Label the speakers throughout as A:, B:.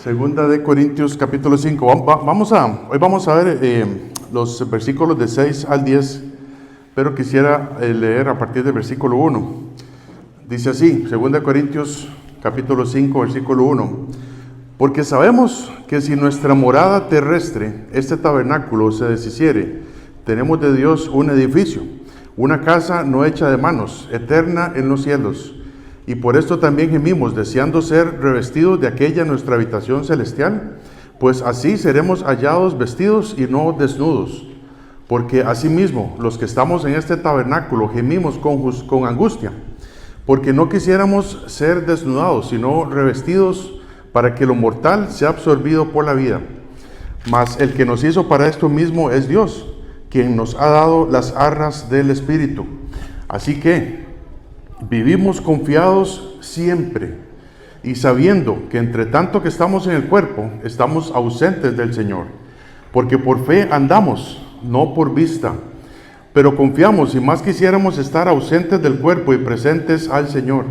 A: Segunda de Corintios capítulo 5. Hoy vamos a ver los versículos de 6 al 10, pero quisiera leer a partir del versículo 1. Dice así, Segunda de Corintios capítulo 5, versículo 1. Porque sabemos que si nuestra morada terrestre, este tabernáculo, se deshiciere, tenemos de Dios un edificio, una casa no hecha de manos, eterna en los cielos. Y por esto también gemimos, deseando ser revestidos de aquella nuestra habitación celestial, pues así seremos hallados vestidos y no desnudos. Porque asimismo, los que estamos en este tabernáculo gemimos con angustia, porque no quisiéramos ser desnudados, sino revestidos, para que lo mortal sea absorbido por la vida. Mas el que nos hizo para esto mismo es Dios, quien nos ha dado las arras del Espíritu. Así que vivimos confiados siempre, y sabiendo que entre tanto que estamos en el cuerpo, estamos ausentes del Señor, porque por fe andamos, no por vista. Pero confiamos, y más quisiéramos estar ausentes del cuerpo y presentes al Señor.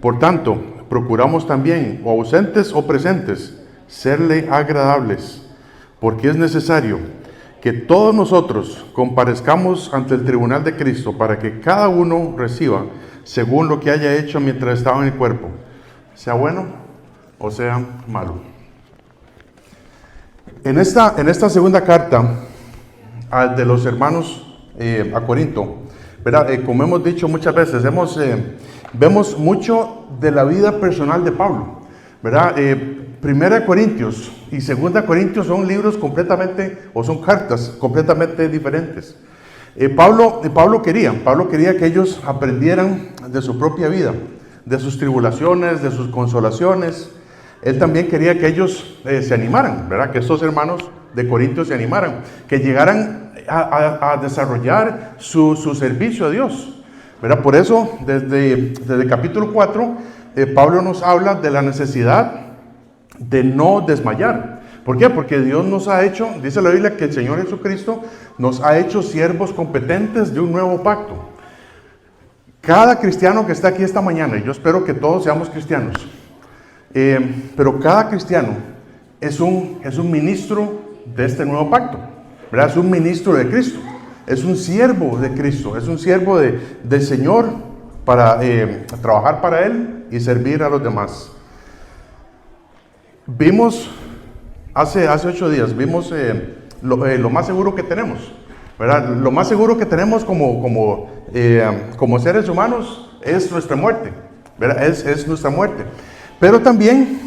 A: Por tanto, procuramos también, o ausentes o presentes, serle agradables, porque es necesario que todos nosotros comparezcamos ante el tribunal de Cristo, para que cada uno reciba según lo que haya hecho mientras estaba en el cuerpo, sea bueno o sea malo. En esta segunda carta de los hermanos a Corinto, ¿verdad? Como hemos dicho muchas veces, vemos mucho de la vida personal de Pablo, ¿verdad? Primera Corintios y Segunda Corintios son libros son cartas completamente diferentes. Pablo quería que ellos aprendieran de su propia vida, de sus tribulaciones, de sus consolaciones. Él también quería que ellos se animaran, ¿verdad? Que estos hermanos de Corintios se animaran, que llegaran a desarrollar su servicio a Dios, ¿verdad? Por eso, desde el capítulo 4, Pablo nos habla de la necesidad de no desmayar. ¿Por qué? Porque Dios nos ha hecho, dice la Biblia, que el Señor Jesucristo nos ha hecho siervos competentes de un nuevo pacto. Cada cristiano que está aquí esta mañana, y yo espero que todos seamos cristianos, pero cada cristiano es un ministro de este nuevo pacto, ¿verdad? Es un ministro de Cristo, es un siervo de Cristo, es un siervo del Señor para trabajar para Él y servir a los demás. Vimos hace 8 días, vimos lo más seguro que tenemos, ¿verdad? Lo más seguro que tenemos como seres humanos es nuestra muerte, ¿verdad? Es nuestra muerte. Pero también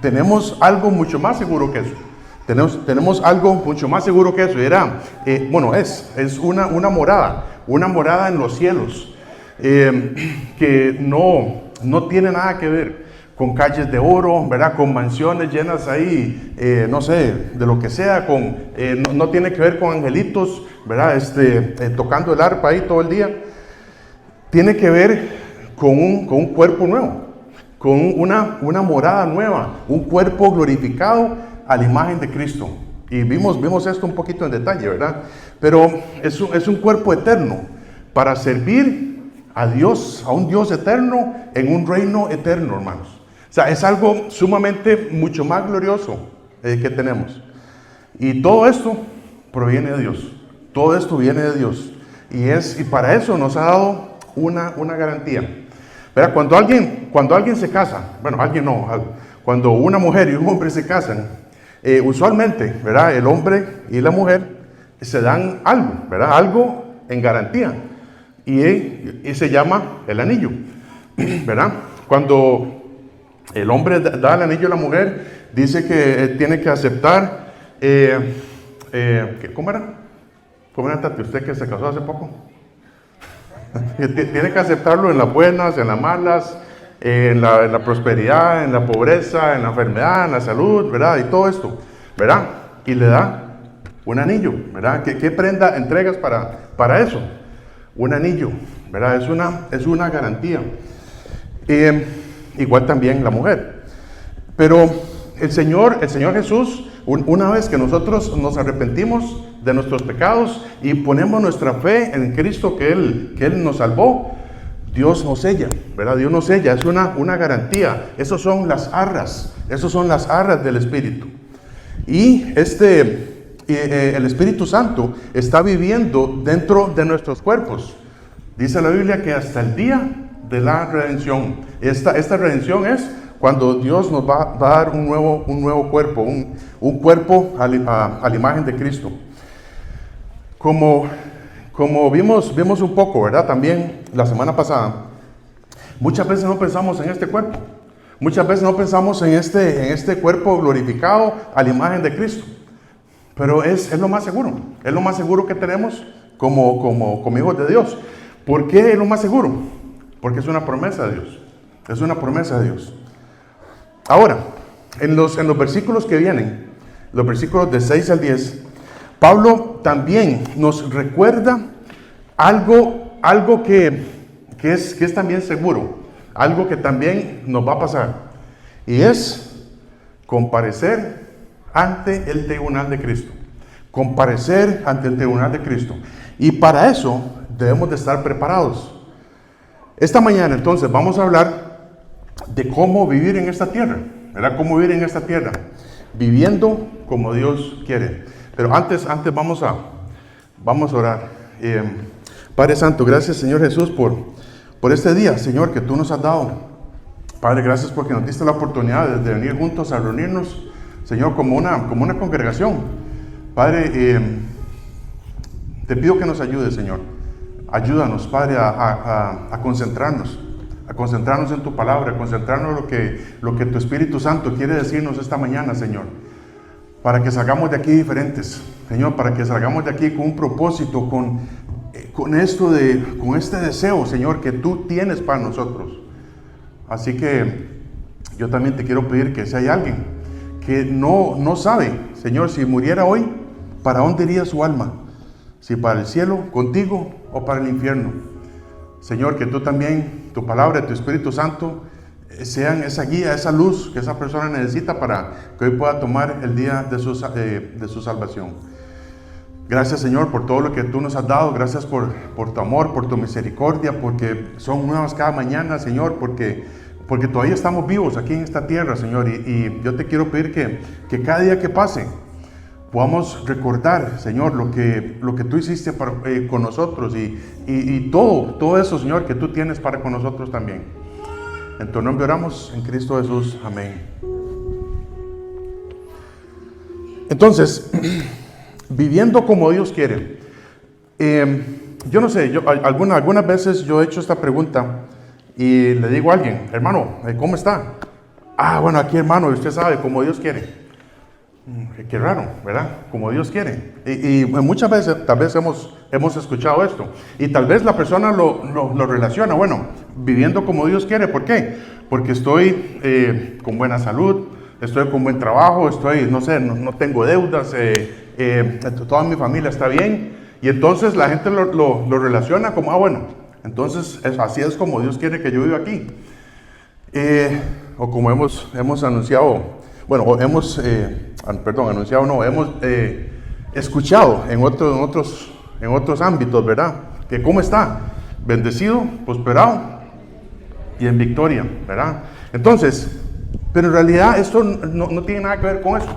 A: tenemos algo mucho más seguro que eso. Tenemos algo mucho más seguro que eso. Es una morada en los cielos, que no tiene nada que ver con calles de oro, ¿verdad? Con mansiones llenas ahí, no sé, de lo que sea, no tiene que ver con angelitos, ¿verdad? Tocando el arpa ahí todo el día. Tiene que ver con un cuerpo nuevo, con una morada nueva, un cuerpo glorificado a la imagen de Cristo. Y vimos esto un poquito en detalle, ¿verdad? Pero es un cuerpo eterno para servir a Dios, a un Dios eterno, en un reino eterno, hermanos. O sea, es algo sumamente mucho más glorioso que tenemos. Y todo esto proviene de Dios. Todo esto viene de Dios. Y para eso nos ha dado una garantía. ¿Verdad? Cuando alguien se casa, cuando una mujer y un hombre se casan, usualmente, ¿verdad? El hombre y la mujer se dan algo, ¿verdad? Algo en garantía. Y se llama el anillo, ¿verdad? Cuando el hombre da el anillo a la mujer, dice que tiene que aceptar, ¿cómo era? ¿Cómo era, Tati? ¿Usted que se casó hace poco? Tiene que aceptarlo en las buenas, en las malas, en la prosperidad, en la pobreza, en la enfermedad, en la salud, ¿verdad? Y todo esto, ¿verdad? Y le da un anillo, ¿verdad? ¿Qué prenda entregas para eso? Un anillo, ¿verdad? Es una garantía. Igual también la mujer. Pero el Señor Jesús, una vez que nosotros nos arrepentimos de nuestros pecados y ponemos nuestra fe en Cristo, que Él nos salvó, Dios nos sella, ¿verdad? Dios nos sella, es una garantía. Esos son las arras del Espíritu. Y el Espíritu Santo está viviendo dentro de nuestros cuerpos. Dice la Biblia que hasta el día de la redención. Esta redención es cuando Dios nos va a dar un nuevo cuerpo, un cuerpo a la imagen de Cristo. Como vimos un poco, ¿verdad? También la semana pasada, muchas veces no pensamos en este cuerpo. Muchas veces no pensamos en este cuerpo glorificado a la imagen de Cristo. Pero es lo más seguro. Es lo más seguro que tenemos como hijos de Dios. ¿Por qué es lo más seguro? Porque es una promesa de Dios. Es una promesa de Dios. Ahora, en los versículos que vienen, los versículos de 6 al 10, Pablo también nos recuerda algo que es también seguro, algo que también nos va a pasar, y es comparecer ante el tribunal de Cristo. Comparecer ante el tribunal de Cristo. Y para eso debemos de estar preparados. Esta mañana entonces vamos a hablar de cómo vivir en esta tierra, ¿verdad? Cómo vivir en esta tierra, viviendo como Dios quiere. Pero antes vamos a orar. Padre Santo, gracias Señor Jesús por este día, Señor, que tú nos has dado. Padre, gracias porque nos diste la oportunidad de venir juntos a reunirnos, Señor, como una congregación. Padre, te pido que nos ayudes, Señor. Ayúdanos, Padre, a concentrarnos en tu palabra, a concentrarnos en lo que tu Espíritu Santo quiere decirnos esta mañana, Señor. Para que salgamos de aquí diferentes, Señor, para que salgamos de aquí con un propósito, con este deseo, Señor, que tú tienes para nosotros. Así que yo también te quiero pedir que si hay alguien que no sabe, Señor, si muriera hoy, ¿para dónde iría su alma? Si para el cielo, contigo, o para el infierno. Señor, que tú también, tu palabra, tu Espíritu Santo, sean esa guía, esa luz que esa persona necesita para que hoy pueda tomar el día de su salvación. Gracias, Señor, por todo lo que tú nos has dado. Gracias por tu amor, por tu misericordia, porque son nuevas cada mañana, Señor, porque todavía estamos vivos aquí en esta tierra, Señor. Y yo te quiero pedir que cada día que pase podamos recordar, Señor, lo que tú hiciste con nosotros y todo eso, Señor, que tú tienes para con nosotros también. En tu nombre oramos, en Cristo Jesús. Amén. Entonces, viviendo como Dios quiere. Yo no sé, algunas veces yo he hecho esta pregunta y le digo a alguien, hermano, ¿cómo está? Bueno, aquí, hermano, usted sabe, como Dios quiere. Qué raro, ¿verdad? Como Dios quiere. Y muchas veces, tal vez hemos escuchado esto. Y tal vez la persona lo relaciona, bueno, viviendo como Dios quiere. ¿Por qué? Porque estoy con buena salud, estoy con buen trabajo, no tengo deudas, toda mi familia está bien. Y entonces la gente lo relaciona como, bueno, entonces así es como Dios quiere que yo viva aquí. O como hemos anunciado. Bueno, hemos escuchado en otros ámbitos, ¿verdad? Que cómo está, bendecido, prosperado y en victoria, ¿verdad? Entonces, pero en realidad esto no tiene nada que ver con eso.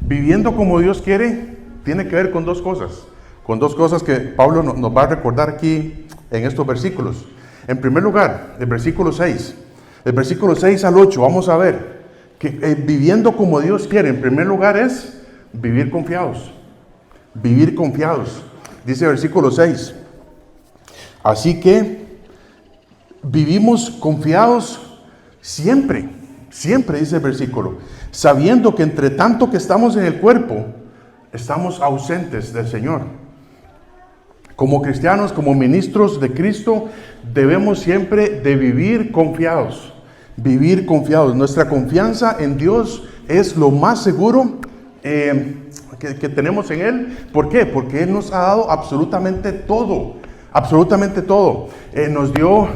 A: Viviendo como Dios quiere, tiene que ver con dos cosas que Pablo nos va a recordar aquí en estos versículos. En primer lugar, el versículo 6 al 8, vamos a ver que viviendo como Dios quiere, en primer lugar es vivir confiados. Dice el versículo 6. Así que vivimos confiados siempre, dice el versículo, sabiendo que entre tanto que estamos en el cuerpo, estamos ausentes del Señor. Como cristianos, como ministros de Cristo, debemos siempre de vivir confiados. Nuestra confianza en Dios es lo más seguro que tenemos en Él. ¿Por qué? Porque Él nos ha dado absolutamente todo absolutamente todo. Nos dio,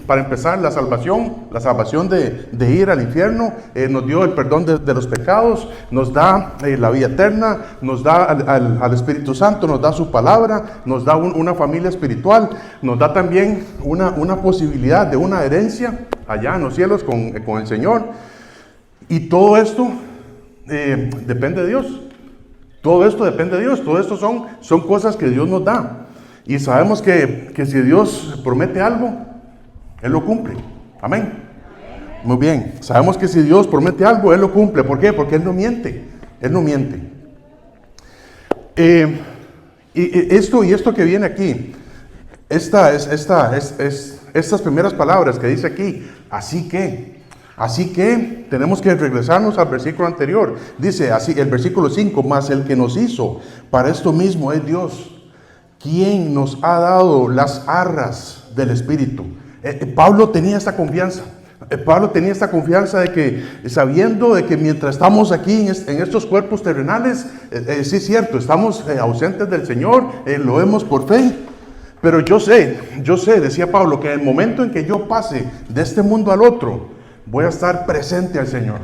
A: para empezar, la salvación de ir al infierno, nos dio el perdón de los pecados, nos da la vida eterna, nos da al Espíritu Santo, nos da su palabra, nos da una familia espiritual, nos da también una posibilidad de una herencia allá en los cielos con el Señor. Y todo esto depende de Dios. Todo esto depende de Dios. Todo esto son cosas que Dios nos da. Y sabemos que si Dios promete algo, Él lo cumple. Amén. Muy bien. Sabemos que si Dios promete algo, Él lo cumple. ¿Por qué? Porque Él no miente. Él no miente. Esto que viene aquí, estas primeras palabras que dice aquí, así que tenemos que regresarnos al versículo anterior. Dice así, el versículo 5, mas el que nos hizo para esto mismo es Dios, quien nos ha dado las arras del Espíritu. Pablo tenía esta confianza. Pablo tenía esta confianza de que, sabiendo de que mientras estamos aquí en estos cuerpos terrenales, sí es cierto, estamos ausentes del Señor, lo vemos por fe. Pero yo sé, decía Pablo, que en el momento en que yo pase de este mundo al otro, voy a estar presente al Señor.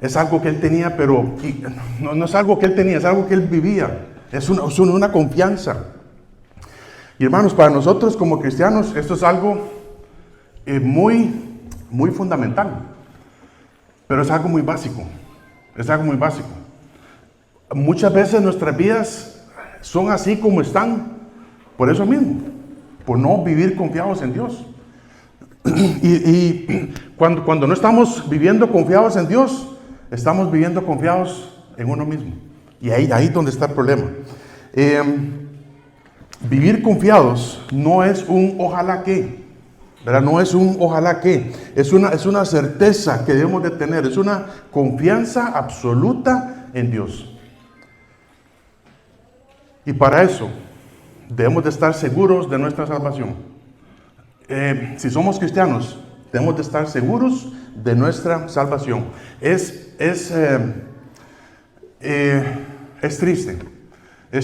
A: Es algo que él tenía, pero no es algo que él tenía, es algo que él vivía. Es una confianza. Y hermanos, para nosotros como cristianos, esto es algo muy, muy fundamental. Pero es algo muy básico. Es algo muy básico. Muchas veces nuestras vidas son así como están, por eso mismo, por no vivir confiados en Dios. Y cuando no estamos viviendo confiados en Dios, estamos viviendo confiados en uno mismo. Y ahí es donde está el problema. Vivir confiados no es un ojalá que, ¿verdad? No es un ojalá que, es una certeza que debemos de tener, es una confianza absoluta en Dios. Y para eso debemos de estar seguros de nuestra salvación. Si somos cristianos, debemos de estar seguros de nuestra salvación. Es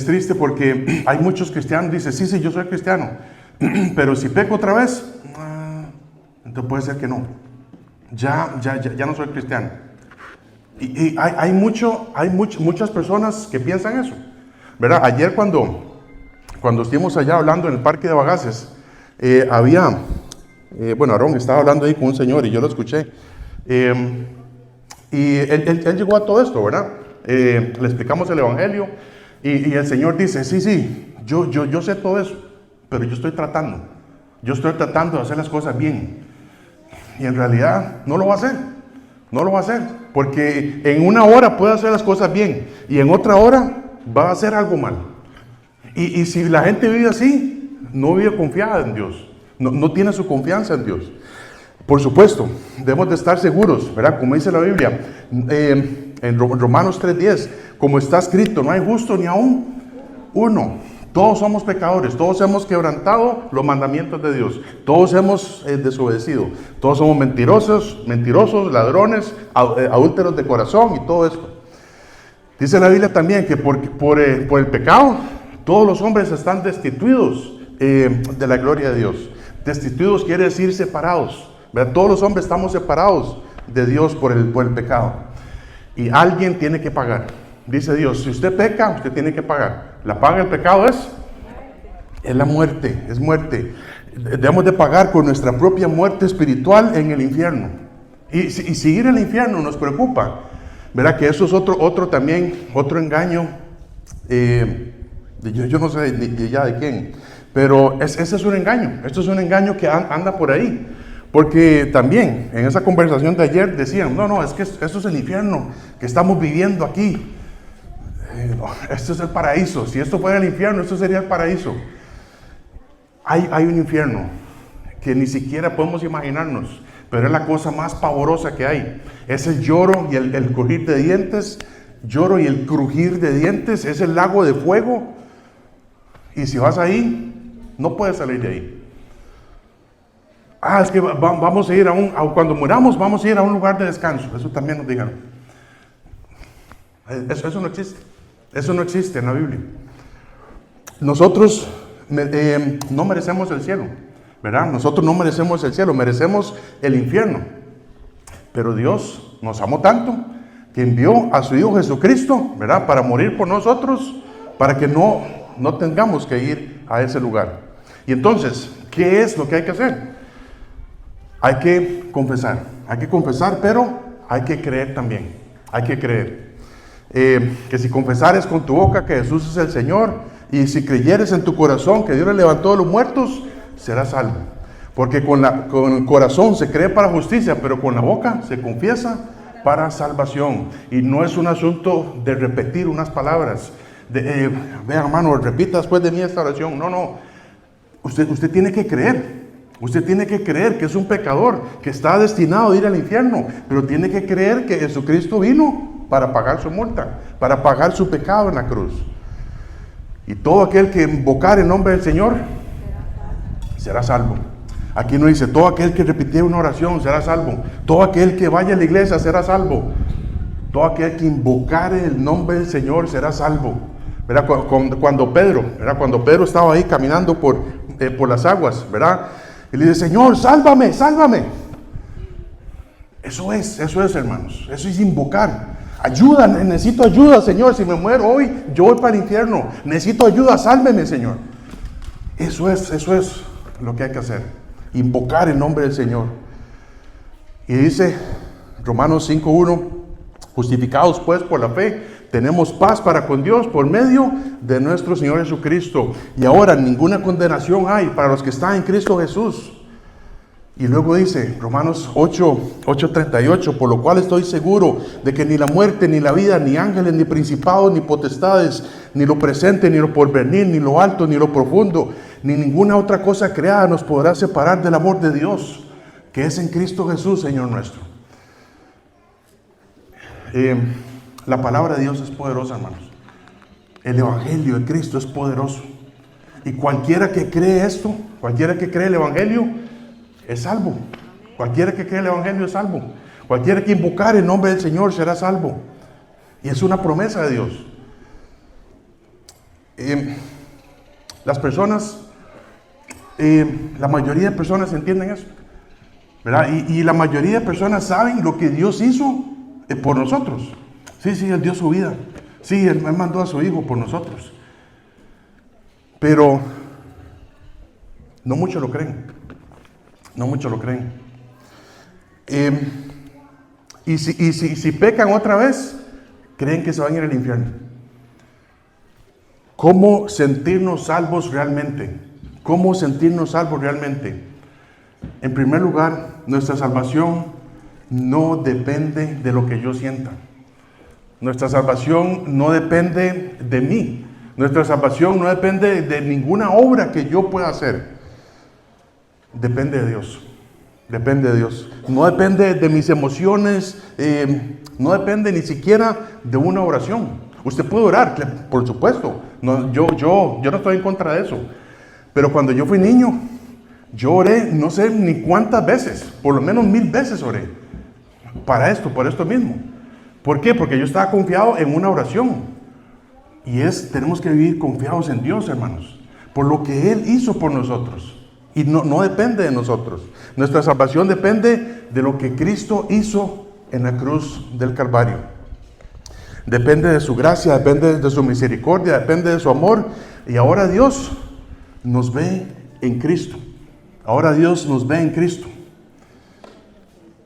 A: triste porque hay muchos cristianos que dicen, sí, yo soy cristiano, pero si peco otra vez, entonces puede ser que no. Ya no soy cristiano. Y hay muchas personas que piensan eso, ¿verdad? Ayer cuando estuvimos allá hablando en el parque de Bagaces, Aarón estaba hablando ahí con un señor y yo lo escuché. Y él llegó a todo esto, ¿verdad? Le explicamos el Evangelio y el Señor dice, sí, yo sé todo eso, pero yo estoy tratando de hacer las cosas bien. Y en realidad no lo va a hacer, porque en una hora puede hacer las cosas bien y en otra hora va a hacer algo mal. Y si la gente vive así, no vive confiada en Dios, no tiene su confianza en Dios. Por supuesto, debemos de estar seguros, ¿verdad? Como dice la Biblia, en Romanos 3:10, como está escrito, no hay justo ni aún uno. Todos somos pecadores, todos hemos quebrantado los mandamientos de Dios, todos hemos desobedecido, todos somos mentirosos, ladrones, adúlteros de corazón y todo esto. Dice la Biblia también que por el pecado, todos los hombres están destituidos de la gloria de Dios. Destituidos quiere decir separados, ¿verdad? Todos los hombres estamos separados de Dios por el pecado. Y alguien tiene que pagar. Dice Dios, si usted peca, usted tiene que pagar. La paga del pecado es la muerte, es muerte. Debemos de pagar con nuestra propia muerte espiritual en el infierno. Y si ir al infierno nos preocupa, ¿verdad? Que eso es otro engaño. Yo no sé ya de quién, pero ese es un engaño. Esto es un engaño que anda por ahí. Porque también en esa conversación de ayer decían, no, es que esto es el infierno que estamos viviendo aquí. Esto es el paraíso. Si esto fuera el infierno, esto sería el paraíso. Hay un infierno que ni siquiera podemos imaginarnos, pero es la cosa más pavorosa que hay. Es el lloro y el crujir de dientes. Lloro y el crujir de dientes. Es el lago de fuego. Y si vas ahí, no puedes salir de ahí. Es que vamos a ir cuando muramos, vamos a ir a un lugar de descanso. Eso también nos dijeron. Eso no existe. Eso no existe en la Biblia. Nosotros no merecemos el cielo, ¿verdad? Nosotros no merecemos el cielo, merecemos el infierno. Pero Dios nos amó tanto que envió a su Hijo Jesucristo, ¿verdad? Para morir por nosotros, para que no tengamos que ir a ese lugar. Y entonces, ¿qué es lo que hay que hacer? Hay que confesar, pero hay que creer también. Hay que creer. Que si confesares con tu boca que Jesús es el Señor, y si creyeres en tu corazón que Dios le levantó de los muertos, serás salvo. Porque con el corazón se cree para justicia, pero con la boca se confiesa para salvación. Y no es un asunto de repetir unas palabras. Vean, hermano, repita después de mí esta oración. No. Usted tiene que creer. Usted tiene que creer que es un pecador, que está destinado a ir al infierno. Pero tiene que creer que Jesucristo vino para pagar su multa, para pagar su pecado en la cruz. Y todo aquel que invocar el nombre del Señor será salvo. Aquí no dice, todo aquel que repitiera una oración será salvo. Todo aquel que vaya a la iglesia será salvo. Todo aquel que invocare el nombre del Señor será salvo. ¿Verdad? Cuando Pedro estaba ahí caminando por las aguas, ¿verdad? Y le dice, Señor, sálvame, sálvame. Eso es, hermanos. Eso es invocar. Ayuda, necesito ayuda, Señor. Si me muero hoy, yo voy para el infierno. Necesito ayuda, sálveme, Señor. Eso es lo que hay que hacer. Invocar el nombre del Señor. Y dice Romanos 5:1, justificados pues por la fe, tenemos paz para con Dios por medio de nuestro Señor Jesucristo. Y ahora ninguna condenación hay para los que están en Cristo Jesús. Y luego dice Romanos 8:38, por lo cual estoy seguro de que ni la muerte, ni la vida, ni ángeles, ni principados, ni potestades, ni lo presente, ni lo porvenir, ni lo alto, ni lo profundo, ni ninguna otra cosa creada nos podrá separar del amor de Dios, que es en Cristo Jesús, Señor nuestro. La palabra de Dios es poderosa, hermanos. El Evangelio de Cristo es poderoso. Y cualquiera que cree esto, cualquiera que cree el Evangelio, es salvo. Cualquiera que cree el Evangelio es salvo. Cualquiera que invocar el nombre del Señor será salvo. Y es una promesa de Dios. Las personas, la mayoría de personas entienden eso, ¿verdad? Y la mayoría de personas saben lo que Dios hizo por nosotros. Sí, Él dio su vida. Sí, Él mandó a su Hijo por nosotros. Pero no muchos lo creen. No muchos lo creen. Y si pecan otra vez, creen que se van a ir al infierno. ¿Cómo sentirnos salvos realmente? ¿Cómo sentirnos salvos realmente? En primer lugar, nuestra salvación no depende de lo que yo sienta. Nuestra salvación no depende de mí. Nuestra salvación no depende de ninguna obra que yo pueda hacer. Depende de Dios. Depende de Dios. No depende de mis emociones. No depende ni siquiera de una oración. Usted puede orar, por supuesto. No, yo no estoy en contra de eso. Pero cuando yo fui niño, yo oré no sé ni cuántas veces. Por lo menos 1000 veces oré. Por esto mismo. ¿Por qué? Porque yo estaba confiado en una oración. Y tenemos que vivir confiados en Dios, hermanos. Por lo que Él hizo por nosotros. Y no depende de nosotros. Nuestra salvación depende de lo que Cristo hizo en la cruz del Calvario. Depende de su gracia, depende de su misericordia, depende de su amor. Y ahora Dios nos ve en Cristo. Ahora Dios nos ve en Cristo.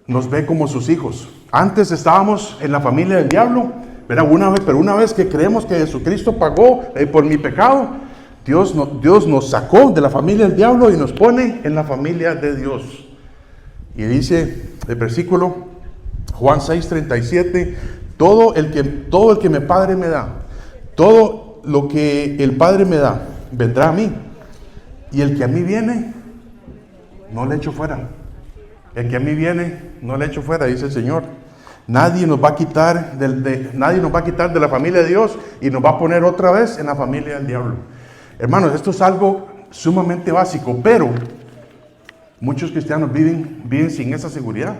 A: Nos ve como sus hijos. Antes estábamos en la familia del diablo, ¿verdad? Pero una vez que creemos que Jesucristo pagó por mi pecado, Dios nos sacó de la familia del diablo y nos pone en la familia de Dios. Y dice el versículo Juan 6:37, todo el que mi Padre me da, todo lo que el Padre me da, vendrá a mí. Y el que a mí viene, no le echo fuera. El que a mí viene, no le echo fuera, dice el Señor. Nadie nos va a quitar de la familia de Dios y nos va a poner otra vez en la familia del diablo. Hermanos, esto es algo sumamente básico, pero muchos cristianos viven sin esa seguridad.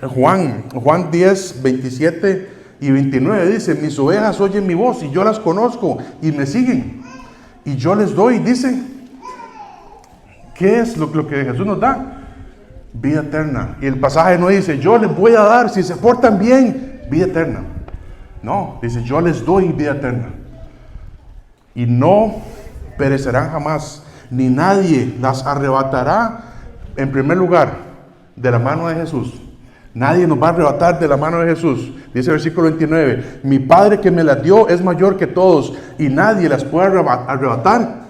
A: Juan 10, 27 y 29 dice, mis ovejas oyen mi voz y yo las conozco y me siguen. y yo les doy, dice, ¿qué es lo que Jesús nos da? Vida eterna. Y el pasaje no dice, yo les voy a dar, si se portan bien, vida eterna. No, dice, yo les doy vida eterna. Y no perecerán jamás, ni nadie las arrebatará, en primer lugar, de la mano de Jesús. Nadie nos va a arrebatar de la mano de Jesús. Dice el versículo 29, mi Padre que me las dio es mayor que todos, y nadie las puede arrebatar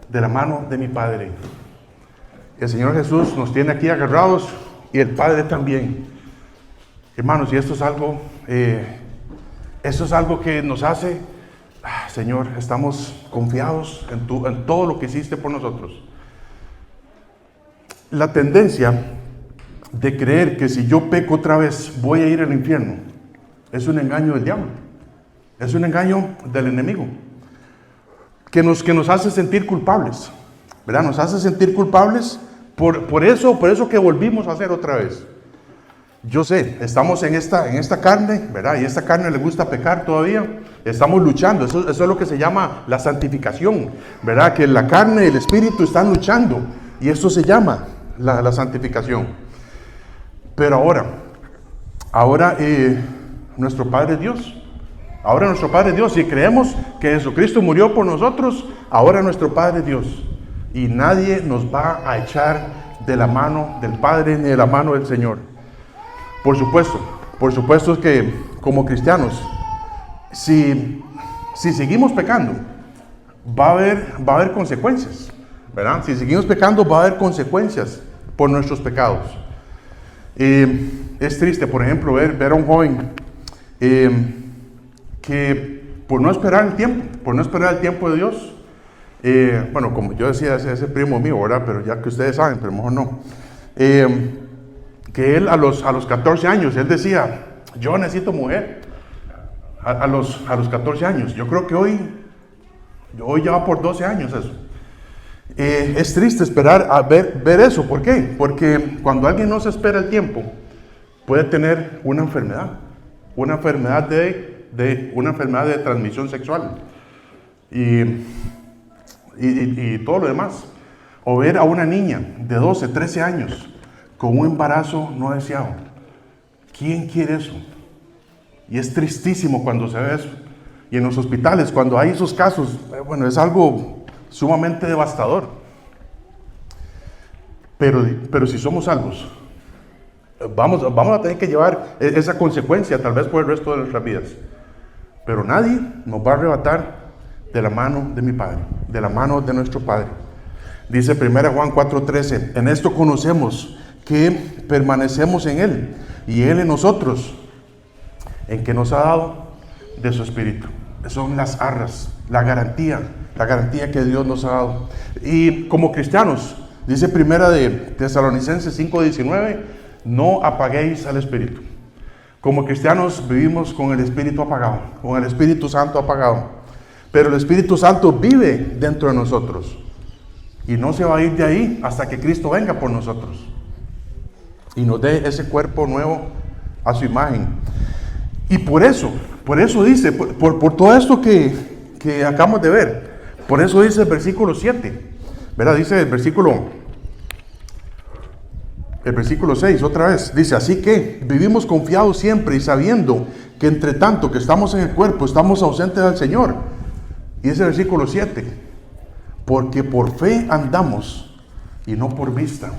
A: de la mano de mi Padre. El Señor Jesús nos tiene aquí agarrados, y el Padre también. Hermanos, y esto es algo que nos hace, Señor, estamos confiados en todo lo que hiciste por nosotros. La tendencia de creer que si yo peco otra vez voy a ir al infierno es un engaño del diablo, es un engaño del enemigo que nos hace sentir culpables, ¿verdad? Nos hace sentir culpables por eso que volvimos a hacer otra vez. Yo sé, estamos en esta carne, ¿verdad? Y esta carne le gusta pecar todavía. Estamos luchando, eso es lo que se llama la santificación, ¿verdad? Que la carne y el espíritu están luchando, y eso se llama la santificación. Pero ahora nuestro Padre Dios, si creemos que Jesucristo murió por nosotros, ahora nuestro Padre Dios, y nadie nos va a echar de la mano del Padre ni de la mano del Señor. Por supuesto que como cristianos, si seguimos pecando, va a haber consecuencias, ¿verdad? Si seguimos pecando, va a haber consecuencias por nuestros pecados. Es triste, por ejemplo, ver a un joven que por no esperar el tiempo de Dios, bueno, como yo decía, ese primo mío, ¿verdad? Pero ya que ustedes saben, pero mejor no. Que él a los 14 años, él decía, yo necesito mujer. A los 14 años. Yo creo que hoy ya va por 12 años eso. Es triste esperar a ver eso. ¿Por qué? Porque cuando alguien no se espera el tiempo, puede tener una enfermedad de transmisión sexual y todo lo demás. O ver a una niña de 12, 13 años con un embarazo no deseado. ¿Quién quiere eso? Y es tristísimo cuando se ve eso. Y en los hospitales, cuando hay esos casos, bueno, es algo sumamente devastador. Pero si somos salvos, vamos a tener que llevar esa consecuencia tal vez por el resto de nuestras vidas. Pero nadie nos va a arrebatar de la mano de mi Padre, de la mano de nuestro Padre. Dice 1 Juan 4:13, en esto conocemos que permanecemos en Él y Él en nosotros, en que nos ha dado de su Espíritu. Son las arras, la garantía que Dios nos ha dado. Y como cristianos, dice 1 de Tesalonicenses 5:19, no apaguéis al Espíritu. Como cristianos vivimos con el Espíritu apagado, con el Espíritu Santo apagado. Pero el Espíritu Santo vive dentro de nosotros y no se va a ir de ahí hasta que Cristo venga por nosotros y nos dé ese cuerpo nuevo a su imagen. Y por eso dice, por todo esto que acabamos de ver, por eso dice el versículo 7, ¿verdad? Dice el versículo 6, otra vez, dice, así que vivimos confiados siempre y sabiendo que entre tanto que estamos en el cuerpo, estamos ausentes del Señor. Y dice el versículo 7, porque por fe andamos y no por vista.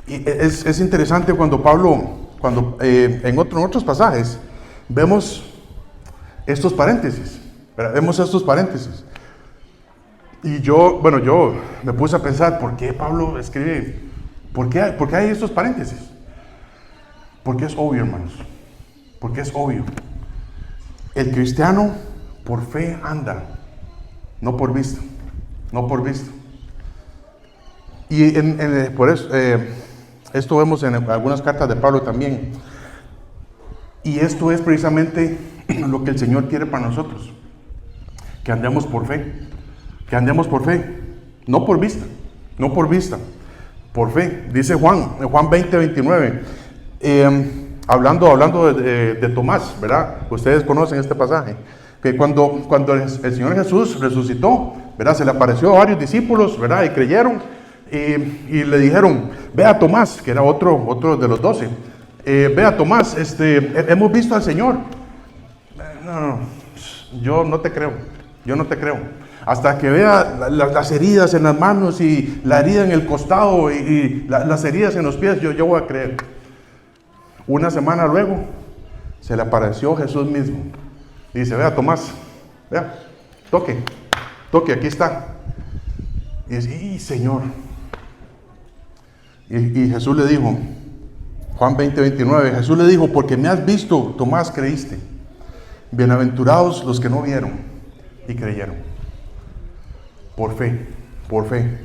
A: Y es interesante cuando en otros pasajes, vemos estos paréntesis, ¿verdad? Y yo me puse a pensar, ¿por qué Pablo escribe? ¿Por qué hay estos paréntesis? Porque es obvio, hermanos. Porque es obvio. El cristiano por fe anda, no por vista. No por vista. Y por eso, esto vemos en algunas cartas de Pablo también. Y esto es precisamente lo que el Señor quiere para nosotros. Que andemos por fe. Que andemos por fe. No por vista. No por vista. Por fe. Dice Juan 20:29. Hablando de Tomás, ¿verdad? Ustedes conocen este pasaje. Que cuando el Señor Jesús resucitó, ¿verdad? Se le apareció a varios discípulos, ¿verdad? Y creyeron y le dijeron, vea Tomás, que era otro de los 12, vea Tomás, hemos visto al Señor. No, yo no te creo, yo no te creo. Hasta que vea las heridas en las manos y la herida en el costado y las heridas en los pies, yo voy a creer. Una semana luego, se le apareció Jesús mismo. Dice, vea Tomás, vea, toque, aquí está. Y dice, ¡y Señor! Y Jesús le dijo, Juan 20:29, Jesús le dijo, porque me has visto, Tomás, creíste. Bienaventurados los que no vieron y creyeron. Por fe, por fe.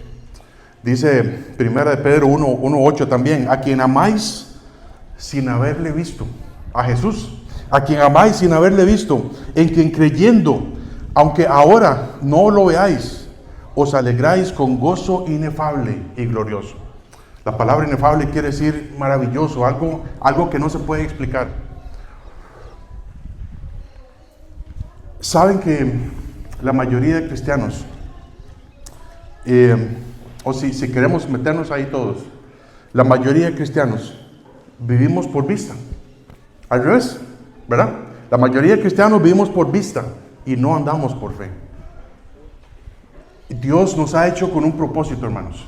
A: Dice 1 de Pedro 1:8 también, a quien amáis sin haberle visto. A Jesús, a quien amáis sin haberle visto, en quien creyendo, aunque ahora no lo veáis, os alegráis con gozo inefable y glorioso. La palabra inefable quiere decir maravilloso, algo que no se puede explicar. Saben que la mayoría de cristianos, o si queremos meternos ahí todos, la mayoría de cristianos vivimos por vista. Al revés, ¿verdad? La mayoría de cristianos vivimos por vista y no andamos por fe. Dios nos ha hecho con un propósito, hermanos.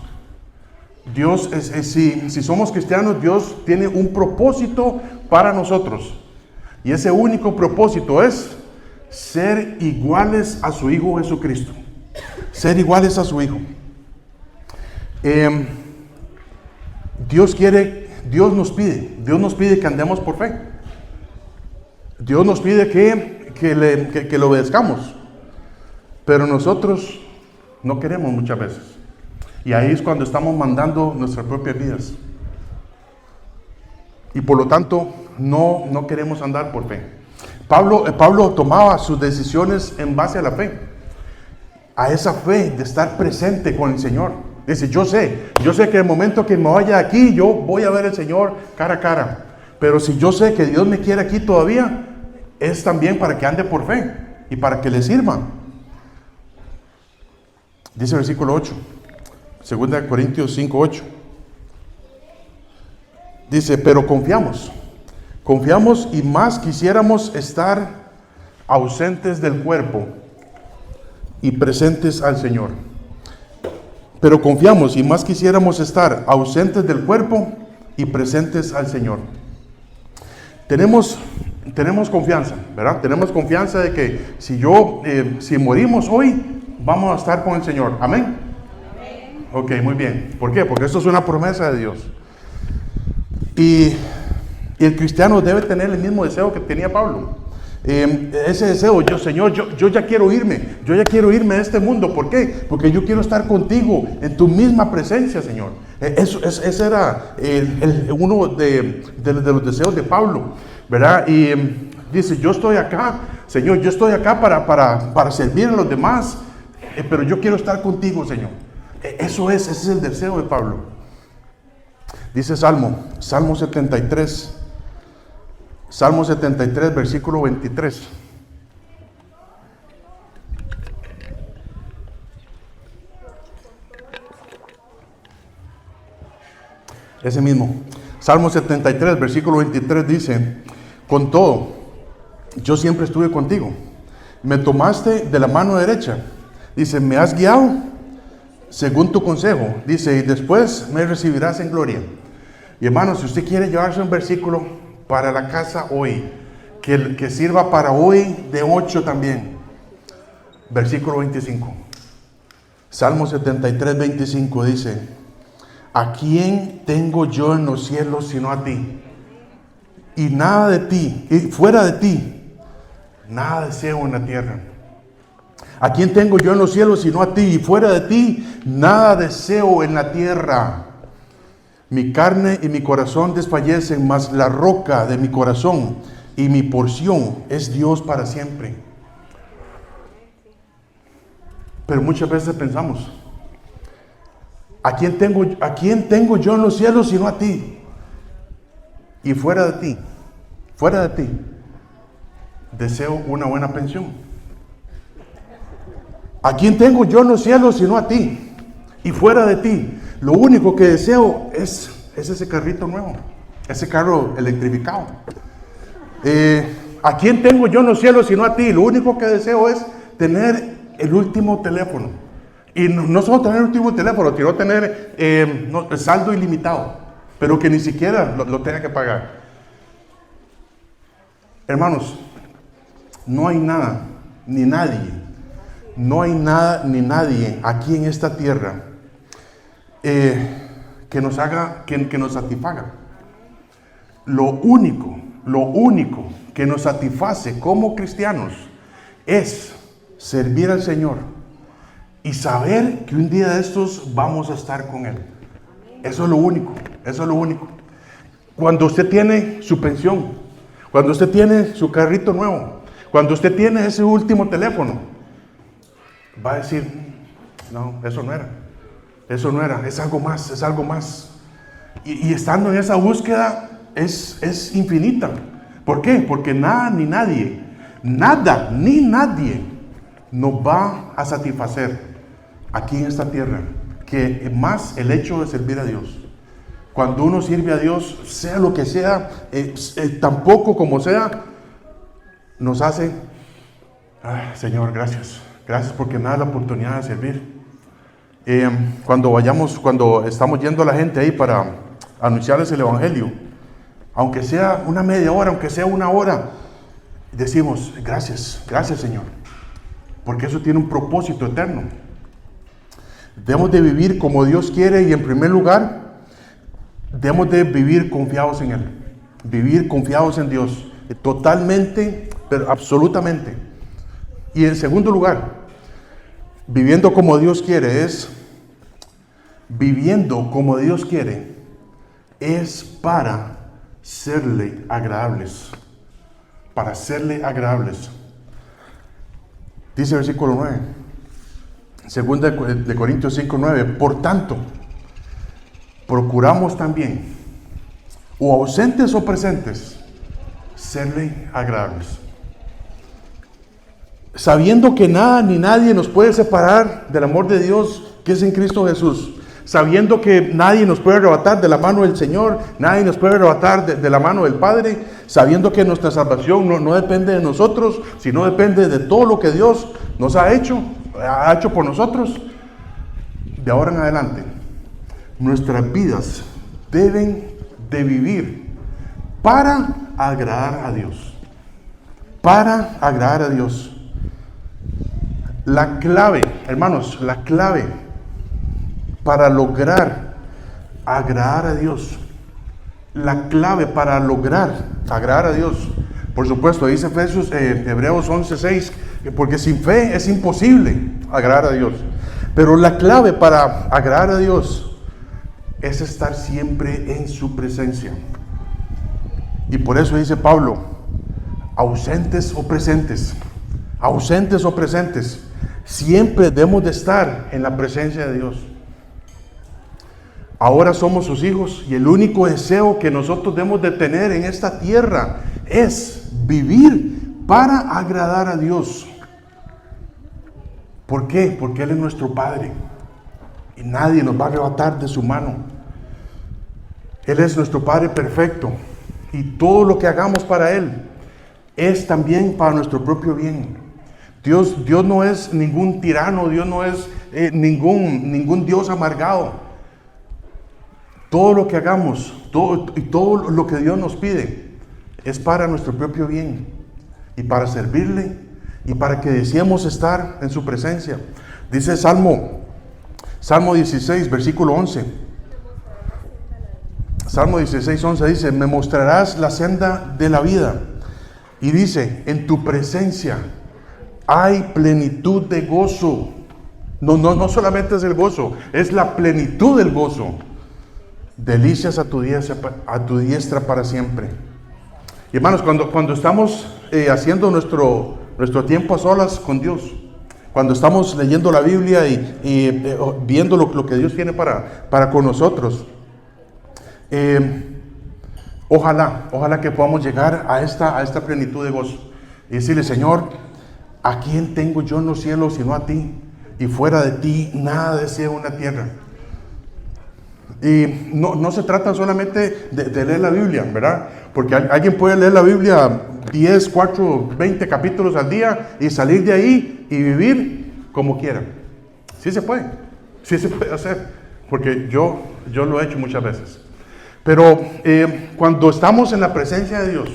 A: Dios, si somos cristianos, Dios tiene un propósito para nosotros. Y ese único propósito es ser iguales a su Hijo Jesucristo. Ser iguales a su Hijo. Dios nos pide que andemos por fe. Dios nos pide que le obedezcamos. Pero nosotros no queremos muchas veces. Y ahí es cuando estamos mandando nuestras propias vidas. Y por lo tanto, no queremos andar por fe. Pablo tomaba sus decisiones en base a la fe. A esa fe de estar presente con el Señor. Dice, yo sé que el momento que me vaya aquí, yo voy a ver al Señor cara a cara. Pero si yo sé que Dios me quiere aquí todavía, es también para que ande por fe y para que le sirva. Dice el versículo 8, 2 Corintios 5:8. Dice, pero confiamos y más quisiéramos estar ausentes del cuerpo y presentes al Señor. Pero confiamos y más quisiéramos estar ausentes del cuerpo y presentes al Señor. Tenemos confianza, ¿verdad? Tenemos confianza de que si morimos hoy, vamos a estar con el Señor. ¿Amén? Amén. Ok, muy bien. ¿Por qué? Porque esto es una promesa de Dios. Y el cristiano debe tener el mismo deseo que tenía Pablo. Ese deseo, Señor, yo ya quiero irme. Yo ya quiero irme de este mundo. ¿Por qué? Porque yo quiero estar contigo en tu misma presencia, Señor. Ese era uno de los deseos de Pablo, ¿verdad? Y dice, yo estoy acá, Señor, yo estoy acá para servir a los demás, pero yo quiero estar contigo, Señor. Ese es el deseo de Pablo. Dice Salmo 73. Salmo 73, versículo 23. Ese mismo. Salmo 73, versículo 23 dice, con todo, yo siempre estuve contigo. Me tomaste de la mano derecha. Dice, me has guiado según tu consejo. Dice, y después me recibirás en gloria. Y hermano, si usted quiere llevarse un versículo para la casa hoy, que sirva para hoy de 8 también. Versículo 25. Salmo 73, 25 dice, ¿a quién tengo yo en los cielos sino a ti? Y nada de ti, y fuera de ti, nada deseo en la tierra. ¿A quién tengo yo en los cielos sino a ti? Y fuera de ti, nada deseo en la tierra. Mi carne y mi corazón desfallecen, mas la roca de mi corazón y mi porción es Dios para siempre. Pero muchas veces pensamos, ¿a quién tengo yo en los cielos sino a ti? Y fuera de ti, deseo una buena pensión. ¿A quién tengo yo en los cielos sino a ti? Y fuera de ti, lo único que deseo es ese carrito nuevo, ese carro electrificado. ¿A quién tengo yo en los cielos sino a ti? Lo único que deseo es tener el último teléfono. Y no solo tener el último teléfono, sino tener el saldo ilimitado, pero que ni siquiera lo tenga que pagar. Hermanos, no hay nada, ni nadie, no hay nada ni nadie aquí en esta tierra que nos haga, que nos satisfaga. Lo único que nos satisface como cristianos es servir al Señor y saber que un día de estos vamos a estar con Él. Eso es lo único, eso es lo único. Cuando usted tiene su pensión, cuando usted tiene su carrito nuevo, cuando usted tiene ese último teléfono, va a decir, no, eso no era, es algo más, es algo más. Y estando en esa búsqueda es infinita. ¿Por qué? Porque nada ni nadie nos va a satisfacer aquí en esta tierra que más el hecho de servir a Dios. Cuando uno sirve a Dios, sea lo que sea, tan poco como sea, nos hace, ay, Señor, gracias porque me da la oportunidad de servir. Cuando estamos yendo a la gente ahí para anunciarles el Evangelio, aunque sea una media hora, aunque sea una hora, decimos, gracias Señor, porque eso tiene un propósito eterno. Debemos de vivir como Dios quiere y en primer lugar, debemos de vivir confiados en Él, vivir confiados en Dios, totalmente, pero absolutamente. Y en segundo lugar, viviendo como Dios quiere es para serle agradables, Dice el versículo 9, segunda de Corintios 5:9, por tanto, procuramos también, o ausentes o presentes, serle agradables, sabiendo que nada ni nadie nos puede separar del amor de Dios que es en Cristo Jesús, sabiendo que nadie nos puede arrebatar de la mano del Señor, nadie nos puede arrebatar de la mano del Padre, sabiendo que nuestra salvación no depende de nosotros, sino depende de todo lo que Dios nos ha hecho por nosotros. De ahora en adelante, nuestras vidas deben de vivir para agradar a Dios. Para agradar a Dios. La clave, hermanos, la clave para lograr agradar a Dios, la clave para lograr agradar a Dios, por supuesto, dice Hebreos 11:6, porque sin fe es imposible agradar a Dios, pero la clave para agradar a Dios es estar siempre en su presencia. Y por eso dice Pablo, ausentes o presentes, siempre debemos de estar en la presencia de Dios. Ahora somos sus hijos y el único deseo que nosotros debemos de tener en esta tierra es vivir para agradar a Dios. ¿Por qué? Porque Él es nuestro Padre y nadie nos va a arrebatar de su mano. Él es nuestro Padre perfecto y todo lo que hagamos para Él es también para nuestro propio bien. Dios no es ningún tirano, Dios no es ningún Dios amargado. Todo lo que hagamos, todo lo que Dios nos pide es para nuestro propio bien y para servirle y para que deseemos estar en su presencia. Dice Salmo 16, versículo 11. Salmo 16, 11 dice, me mostrarás la senda de la vida. Y dice, en tu presencia hay plenitud de gozo. No solamente es el gozo, es la plenitud del gozo. Delicias a tu diestra para siempre. Y hermanos, cuando estamos haciendo nuestro tiempo a solas con Dios, cuando estamos leyendo la Biblia y viendo lo que Dios tiene para con nosotros, ojalá que podamos llegar a esta plenitud de gozo y decirle, Señor, ¿a quién tengo yo en los cielos sino a ti? y fuera de ti nada deseo una tierra. Y no se trata solamente de leer la Biblia, ¿verdad? Porque alguien puede leer la Biblia 10, 4, 20 capítulos al día y salir de ahí y vivir como quiera. Sí se puede hacer, porque yo lo he hecho muchas veces. Pero cuando estamos en la presencia de Dios,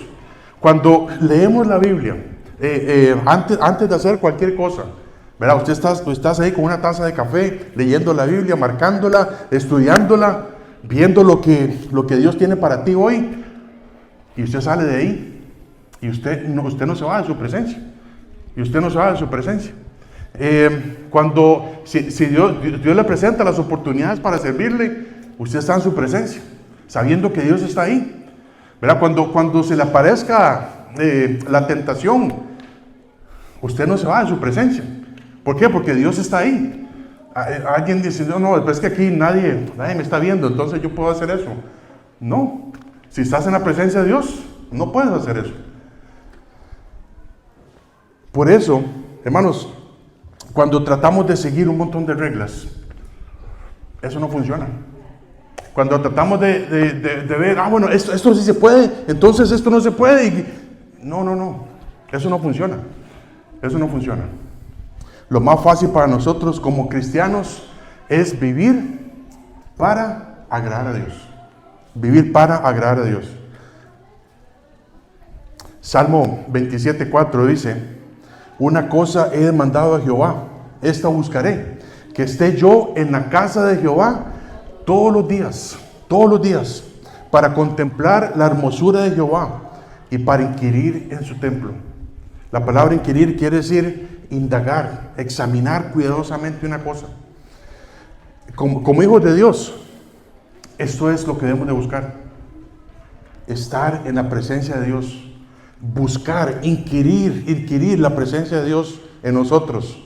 A: cuando leemos la Biblia, antes de hacer cualquier cosa, ¿verdad? Estás ahí con una taza de café, leyendo la Biblia, marcándola, estudiándola, viendo lo que Dios tiene para ti hoy, y usted sale de ahí, y usted no se va de su presencia, si Dios le presenta las oportunidades para servirle, usted está en su presencia, sabiendo que Dios está ahí, ¿verdad? Cuando se le aparezca la tentación, usted no se va de su presencia. ¿Por qué? Porque Dios está ahí. Alguien dice, no, es que aquí nadie me está viendo, entonces yo puedo hacer eso. No, si estás en la presencia de Dios, no puedes hacer eso. Por eso, hermanos, cuando tratamos de seguir un montón de reglas, eso no funciona. Cuando tratamos de ver, bueno, esto sí se puede, entonces esto no se puede. No, eso no funciona. Lo más fácil para nosotros como cristianos es vivir para agradar a Dios. Salmo 27:4 dice: una cosa he demandado a Jehová, esta buscaré, que esté yo en la casa de Jehová todos los días, para contemplar la hermosura de Jehová y para inquirir en su templo. La palabra inquirir quiere decir indagar, examinar cuidadosamente una cosa. Como hijos de Dios, esto es lo que debemos de buscar: estar en la presencia de Dios, buscar, inquirir la presencia de Dios en nosotros,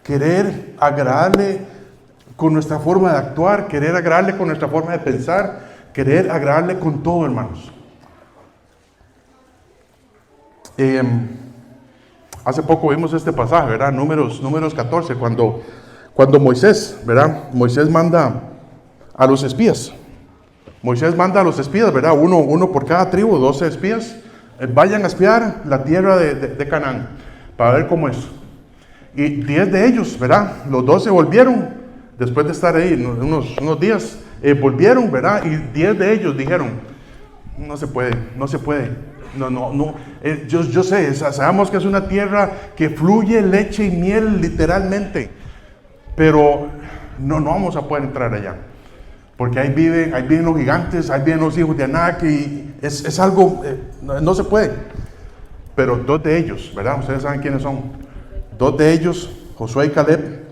A: querer agradarle con nuestra forma de actuar, querer agradarle con nuestra forma de pensar, querer agradarle con todo, hermanos. Hace poco vimos este pasaje, ¿verdad? Números 14, cuando Moisés, ¿verdad? Moisés manda a los espías. ¿Verdad? Uno por cada tribu, 12 espías. Vayan a espiar la tierra de Canaán para ver cómo es. Y 10 de ellos, ¿verdad? Los 12 volvieron, después de estar ahí unos días, volvieron, ¿verdad? Y 10 de ellos dijeron: no se puede. No. Yo sé, sabemos que es una tierra que fluye leche y miel literalmente, pero no vamos a poder entrar allá, porque ahí viven los gigantes, ahí viven los hijos de Anak, y es algo, no se puede. Pero 2 de ellos, ¿verdad? Ustedes saben quiénes son. 2 de ellos, Josué y Caleb,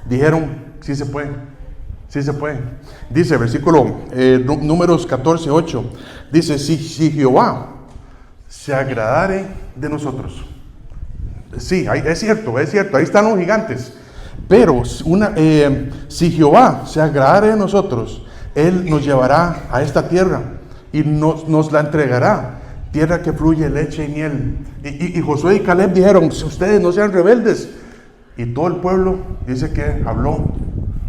A: dijeron: sí se puede. Dice, versículo Números 14:8, dice: si Jehová se agradare de nosotros. Sí, es cierto, ahí están los gigantes. Pero si Jehová se agradare de nosotros, Él nos llevará a esta tierra y nos la entregará, tierra que fluye leche y miel. Y Josué y Caleb dijeron: ustedes no sean rebeldes. Y todo el pueblo dice que habló